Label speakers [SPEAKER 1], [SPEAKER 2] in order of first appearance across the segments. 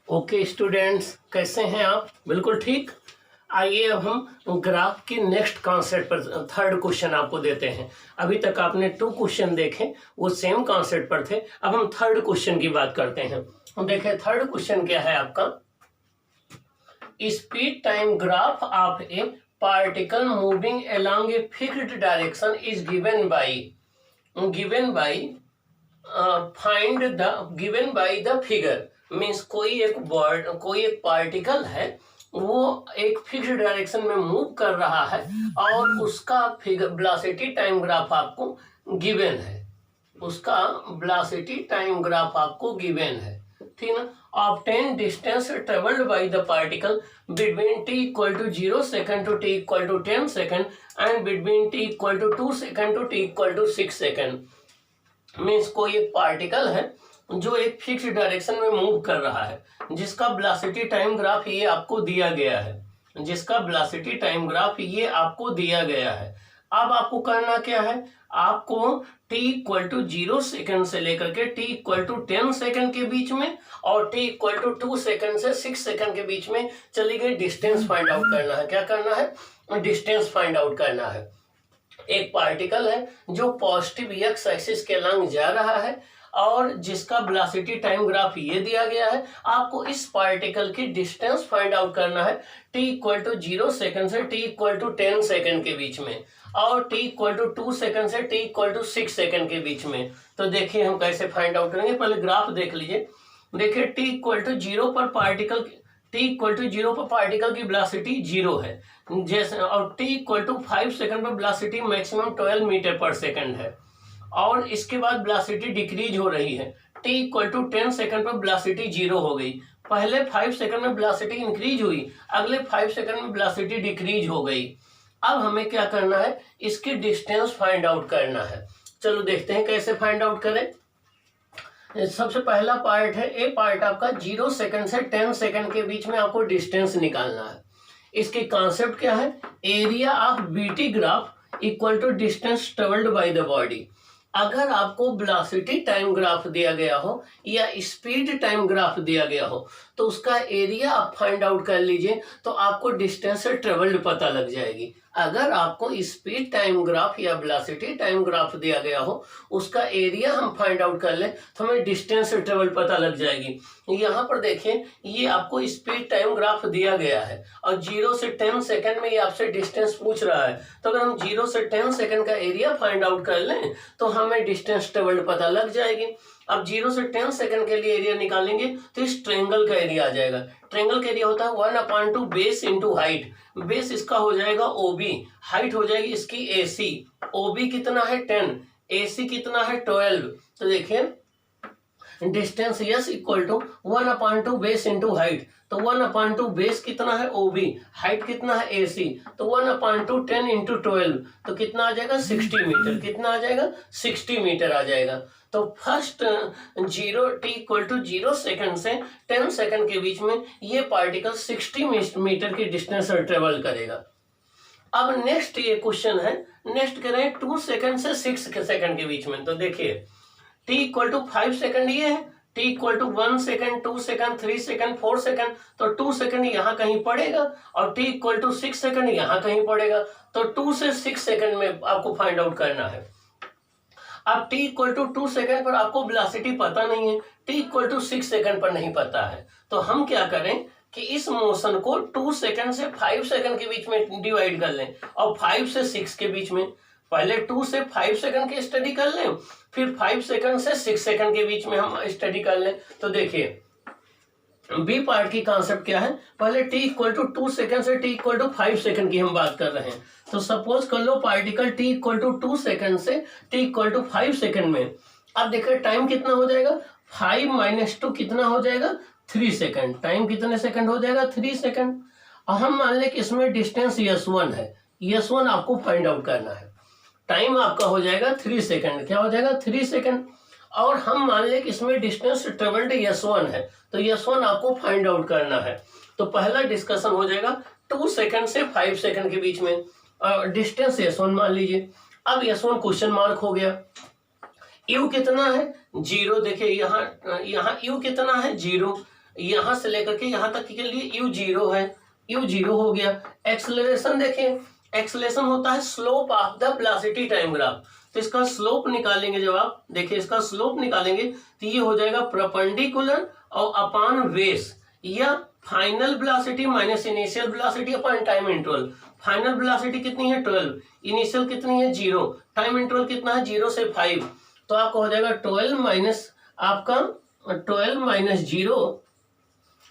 [SPEAKER 1] Okay students, कैसे हैं आप? बिल्कुल ठीक। आइए अब हम ग्राफ की नेक्स्ट कॉन्सेप्ट पर थर्ड क्वेश्चन आपको देते हैं। अभी तक आपने 2 क्वेश्चन देखे, वो सेम कॉन्सेप्ट पर थे। अब हम थर्ड क्वेश्चन की बात करते हैं। देखें थर्ड क्वेश्चन क्या है आपका। Speed time graph of A particle moving along a fixed direction is given by find the given by the figure. Means कोई एक पार्टिकल है, वो एक फिक्स डायरेक्शन में मूव कर रहा है और उसका फिगर वेलोसिटी टाइम ग्राफ आपको गिवन है। ठीक ना। Obtain distance travelled by the particle between t equal to 0 second to t equal to 10 second and between t equal to 2 second to t equal to 6 second. Means कोई एक particle है जो एक fix direction में move कर रहा है, जिसका वेलोसिटी टाइम ग्राफ ये आपको दिया गया है। अब आपको करना क्या है, आपको t इक्वल टू 0 सेकंड से लेकर के t इक्वल टू 10 सेकंड के बीच में और t इक्वल टू 2 सेकंड से 6 सेकंड के बीच में चली गई डिस्टेंस फाइंड आउट करना है। क्या करना है? डिस्टेंस फाइंड आउट करना है। एक पार्टिकल है जो पॉजिटिव एक्स एक्सिस के अलॉन्ग जा रहा है और जिसका वेलोसिटी टाइम ग्राफ ये दिया गया है। आपको इस पार्टिकल की डिस्टेंस फाइंड आउट करना है t इक्वल टू 0 सेकंड से t इक्वल टू 10 सेकंड के बीच में और t इक्वल टू 2 सेकंड से t इक्वल टू 6 सेकंड के बीच में। तो देखिए हम कैसे फाइंड आउट करेंगे। पहले ग्राफ देख लीजिए। देखिए t इक्वल टू 0 पर पार्टिकल की वेलोसिटी 0 है, जैसे, और t इक्वल टू 5 सेकंड पर वेलोसिटी मैक्सिमम 12 मीटर पर सेकंड है और इसके बाद वेलोसिटी डिक्रीज हो रही है। t इक्वल टू 10 सेकंड पर वेलोसिटी 0 हो गई। पहले 5 सेकंड में वेलोसिटी इंक्रीज हुई, अगले 5 सेकंड में वेलोसिटी डिक्रीज हो गई। अब हमें क्या करना है, इसकी डिस्टेंस फाइंड आउट करना है। चलो देखते हैं कैसे फाइंड आउट करें। सबसे पहला पार्ट है, ए पार्ट आपका 0 सेकंड से 10 सेकंड के बीच में आपको डिस्टेंस निकालना है। इसकी कॉन्सेप्ट क्या है, area of VT graph equal to distance travelled by the body. अगर आपको वेलोसिटी टाइम ग्राफ दिया गया हो या स्पीड टाइम ग्राफ दिया गया हो तो उसका एरिया आप फाइंड आउट कर लीजिए, तो आपको डिस्टेंस से ट्रेवल्ड पता लग जाएगी। अगर आपको स्पीड टाइम ग्राफ या वेलोसिटी टाइम ग्राफ दिया गया हो, उसका एरिया हम फाइंड आउट कर लें तो हमें डिस्टेंस से ट्रेवल पता लग जाएगी। यहाँ पर देखिए, ये आपको स्पीड टाइम ग्राफ दिया गया है और 0 से 10 सेकंड में ये आपसे डिस्टेंस पूछ रहा है। तो अगर हम 0 से 10 सेकंड का एरिया फाइंड आउट कर लें तो हमें डिस्टेंस ट्रेवल्ड पता लग जाएगी। अब 0 से 10 सेकंड के लिए एरिया निकालेंगे तो इस ट्रायंगल का एरिया आ जाएगा। ट्रायंगल का एरिया होता है 1/2 बेस इंटू हाइट। बेस इसका हो जाएगा OB, हाइट हो जाएगी इसकी AC। OB कितना है 10, AC कितना है 12। तो देखिए distance S equal to 1/2 base into height. तो 1/2 बेस कितना है OB, हाइट कितना है AC, तो 1/2 10 इंटू 12 तो कितना आ जाएगा 60 मीटर। कितना आ जाएगा 60 मीटर आ जाएगा। तो first t equal to 0 second से 10 सेकंड के बीच में ये पार्टिकल 60 मीटर की डिस्टेंस ट्रेवल करेगा। अब नेक्स्ट ये क्वेश्चन है, नेक्स्ट कह रहे हैं 2 सेकंड से 6 सेकंड के बीच में। तो देखिए t इक्वल टू 5 सेकंड ये है, t equal to 1 second, 2 second, 3 second, 4 second, तो 2 सेकंड यहाँ कहीं पड़ेगा और t इक्वल टू 6 सेकंड यहाँ कहीं पड़ेगा। तो 2 से 6 सेकंड में आपको फाइंड आउट करना है। अब t इक्वल टू 2 सेकंड पर आपको वेलोसिटी पता नहीं है, t इक्वल टू 6 सेकंड पर नहीं पता है। तो हम क्या करें कि इस मोशन को 2 सेकंड से 5 सेकंड के बीच में डिवाइड कर लें और 5 से 6 के बीच में। पहले 2 से 5 सेकंड की स्टडी कर लें, फिर 5 सेकंड से 6 सेकंड के बीच में हम स्टडी कर लें। तो देखिए बी पार्ट की कॉन्सेप्ट क्या है, पहले t इक्वल टू 2 सेकंड से t इक्वल टू 5 सेकंड की हम बात कर रहे हैं। तो सपोज कर लो particle t equal to 2 second से t इक्वल टू 5 सेकंड में। अब देखिए टाइम कितना हो जाएगा, 5 - 2 कितना हो जाएगा 3 सेकंड। टाइम कितने सेकंड हो जाएगा 3 सेकंड। और हम मान लें कि इसमें डिस्टेंस S1 है, S1 आपको फाइंड आउट करना है। टाइम आपका हो जाएगा 3 सेकंड। क्या हो जाएगा 3 सेकंड। और हम मान लें कि इसमें डिस्टेंस ट्रेवल्ड S1 है, तो S1 आपको फाइंड आउट करना है। तो पहला डिस्कशन हो जाएगा 2 सेकंड से 5 सेकंड के बीच में डिस्टेंस S1 मान लीजिए। अब S1 क्वेश्चन मार्क हो गया। U कितना है 0। देखिए यहाँ U कितना है 0। यहां से लेकर के यहां तक के लिए u 0 है, u 0 हो गया। एक्सेलरेशन देखिए, एक्सेलरेशन होता है slope of the velocity time graph. तो इसका स्लोप निकालेंगे, जब आप देखिए इसका स्लोप निकालेंगे तो ये हो जाएगा परपेंडिकुलर और अपान बेस, या final velocity minus initial velocity upon time interval. Final velocity कितनी है 12, इनिशियल कितनी है 0, टाइम इंटरवल कितना है 0 से 5। तो आपका हो जाएगा 12 माइनस आपका 12 माइनस 0,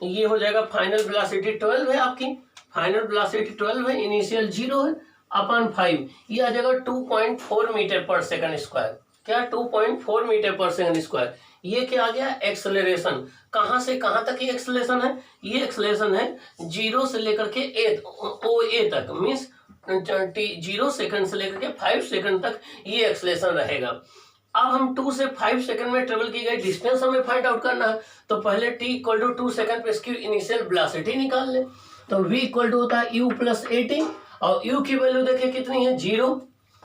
[SPEAKER 1] ये हो जाएगा फाइनल वेलोसिटी 12 है आपकी, फाइनल वेलोसिटी 12 है, इनिशियल 0 है, अपॉन 5, ये आ जाएगा 2.4 मीटर पर सेकंड स्क्वायर। क्या 2.4 मीटर पर सेकंड स्क्वायर। ये क्या आ गया एक्सेलरेशन। कहां से कहां तक ये एक्सेलरेशन है, ये एक्सेलरेशन है 0 से लेकर के ए तक, मीन्स 0 सेकंड से लेकर के 5 सेकंड तक ये एक्सेलरेशन रहेगा। अब हम 2 से 5 सेकंड में ट्रेवल की गई डिस्टेंस हमें फाइंड आउट करना है। तो पहले t इक्वल टू 2 सेकंड पे इसकी इनिशियल वेलोसिटी निकाल ले। तो v इक्वल टू होता है u प्लस 80, और u की वैल्यू देखिए कितनी है 0,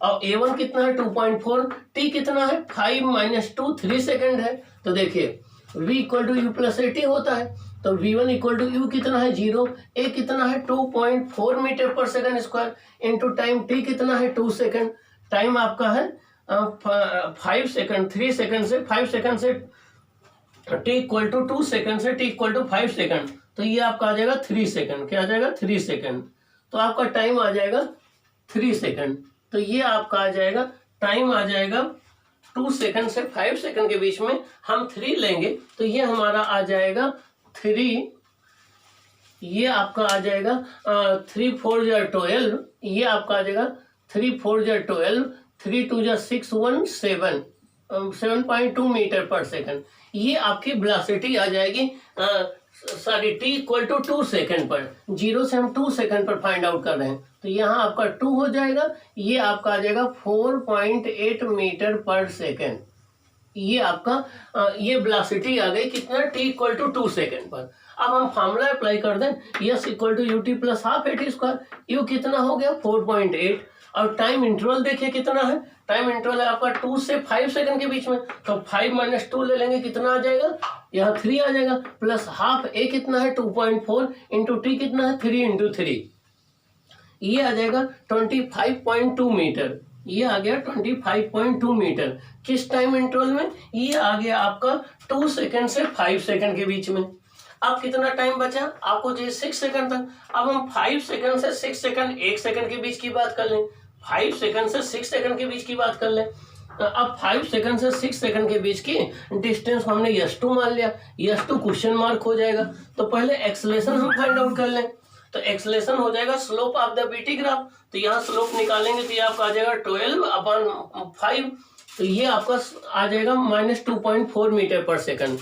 [SPEAKER 1] और a1 कितना है 2.4, t कितना है 5 माइनस 2 3 सेकंड है। तो देखिए v equal to u plus 80 होता है, तो v1 इक्वल टू u कितना है 0, a कितना है 2.4 मीटर पर second square, into time t कितना है 2 सेकंड, टाइम आपका है 5 सेकंड, 3 सेकंड से 5 सेकंड से t इक्वल टू 2 सेकंड से t इक्वल टू 5 सेकंड, तो ये आपका आ जाएगा 3 सेकंड। क्या आ जाएगा 3 सेकंड, तो आपका टाइम आ जाएगा 3 सेकंड। तो ये आपका आ जाएगा टाइम आ जाएगा 2 सेकंड से 5 सेकंड के बीच में हम 3 लेंगे, तो ये हमारा आ जाएगा 3, ये आपका आ जाएगा 3 4 जा 12, ये आपका आ जाएगा 3 4 जा 12, 3 2 जा 6 1 7, 7.2 मीटर पर सेकंड। ये आपकी वेलोसिटी आ जाएगी sorry t equal to 2 second पर, 0 से हम 2 सेकंड पर फाइंड आउट कर रहे हैं, तो यहाँ आपका 2 हो जाएगा, ये आपका आ जाएगा 4.8 मीटर पर सेकंड। ये आपका ये वेलोसिटी आ गई कितना t इक्वल टू 2 सेकंड पर। अब हम फार्मूला अप्लाई कर दें, s equal to ut plus half at square, u कितना हो गया 4.8, और टाइम इंटरवल देखिए कितना है, टाइम इंटरवल है आपका 2 से 5 सेकंड के बीच में, तो 5 माइनस 2 ले लेंगे, कितना आ जाएगा यहाँ 3 आ जाएगा, प्लस हाफ a कितना है 2.4, इंटू t कितना है 3 इंटू 3, ये आ जाएगा 25.2 मीटर, ये आ गया 25.2 मीटर। किस टाइम इंटरवल में, ये आ गया आपका 2 सेकंड से 5 सेकंड के बीच में। अब कितना टाइम बचा आपको, जो 6 सेकंड तक। अब हम 5 सेकंड से 6 सेकंड 1 सेकंड के बीच की बात कर लें, 5 सेकंड से 6 सेकंड के बीच की बात कर लें। अब 5 सेकंड से 6 सेकंड के बीच की डिस्टेंस हमने s2 मान लिया, s2 क्वेश्चन मार्क हो जाएगा। तो पहले एक्सेलरेशन हम फाइंड आउट कर लें, तो एक्सेलरेशन हो जाएगा slope of the BT graph. तो यहाँ स्लोप निकालेंगे तो ये आपका आ जाएगा 12 अपॉन 5, तो ये आपका आ जाएगा माइनस 2.4 मीटर पर second.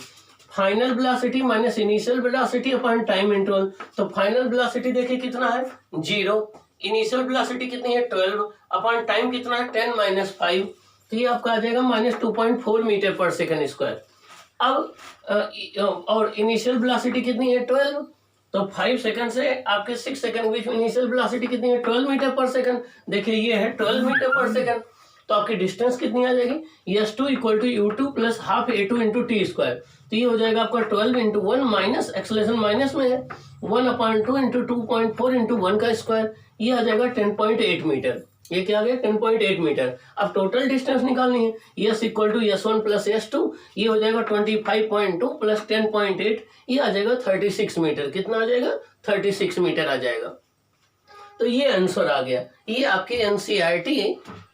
[SPEAKER 1] Final velocity minus initial velocity upon time interval, तो फाइनल वेलोसिटी देखिए कितना है 0, इनिशियल वेलोसिटी कितनी है 12, अपॉन टाइम कितना है 10 माइनस 5, तो ये आपका आ जाएगा माइनस 2.4 मीटर पर सेकंड स्क्वायर। अब और इनिशियल वेलोसिटी कितनी है 12, तो 5 सेकंड से आपके 6 सेकंड के बीच में इनिशियल वेलोसिटी कितनी है 12 मीटर पर सेकंड। देखिए ये है 12 मीटर पर सेकंड, तो आपकी डिस्टेंस कितनी आ जाएगी s2 equal to u2 plus half a2 into T square. तो ये हो जाएगा आपका 12 इंटू 1 माइनस एक्सेलरेशन माइनस में है 1/2 इंटू 2.4 इंटू 1 का स्क्वायर, ये आ जाएगा 10.8 मीटर। ये क्या आ गया 10.8 मीटर। अब टोटल डिस्टेंस निकालनी है, s equal to s1 plus s2, ये हो जाएगा 25.2 प्लस 10.8, ये आ जाएगा 36 मीटर। कितना आ जाएगा 36 मीटर आ जाएगा। तो ये आंसर आ गया। ये आपके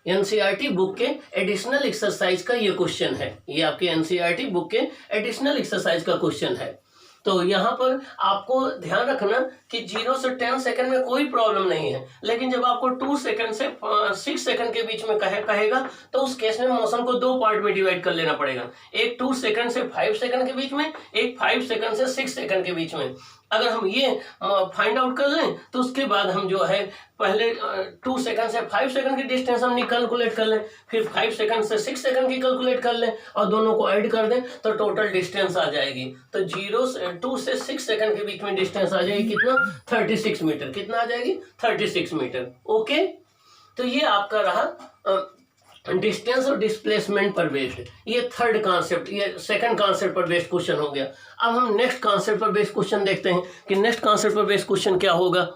[SPEAKER 1] एनसीईआरटी बुक के एडिशनल एक्सरसाइज का ये क्वेश्चन है, ये आपके एनसीईआरटी बुक के एडिशनल एक्सरसाइज का क्वेश्चन है। तो यहाँ पर आपको ध्यान रखना कि 0 से 10 सेकंड में कोई प्रॉब्लम नहीं है, लेकिन जब आपको 2 सेकंड से 6 सेकंड के बीच में कहेगा तो उस केस में मोशन को 2 पार्ट में डिवाइड कर लेना पड़ेगा, एक 2 सेकंड से 5 सेकंड के बीच में, एक 5 सेकंड से 6 सेकंड के बीच में। अगर हम ये फाइंड आउट कर लें तो उसके बाद हम जो है पहले 2 सेकंड से 5 सेकंड की डिस्टेंस हम कैलकुलेट कर लें, फिर 5 सेकंड से 6 सेकंड की कैलकुलेट कर लें और दोनों को ऐड कर दें तो टोटल डिस्टेंस आ जाएगी। तो 2 से 6 सेकंड के बीच में डिस्टेंस आ जाएगी कितना 36 मीटर। कितना आ जाएगी 36 मीटर। ओके, तो ये आपका रहा डिस्टेंस और डिस्प्लेसमेंट पर बेस्ड, ये थर्ड कॉन्सेप्ट, ये सेकंड कॉन्सेप्ट पर बेस्ड क्वेश्चन हो गया। अब हम नेक्स्ट कॉन्सेप्ट पर बेस्ड क्वेश्चन देखते हैं कि नेक्स्ट कॉन्सेप्ट पर बेस्ड क्वेश्चन क्या होगा।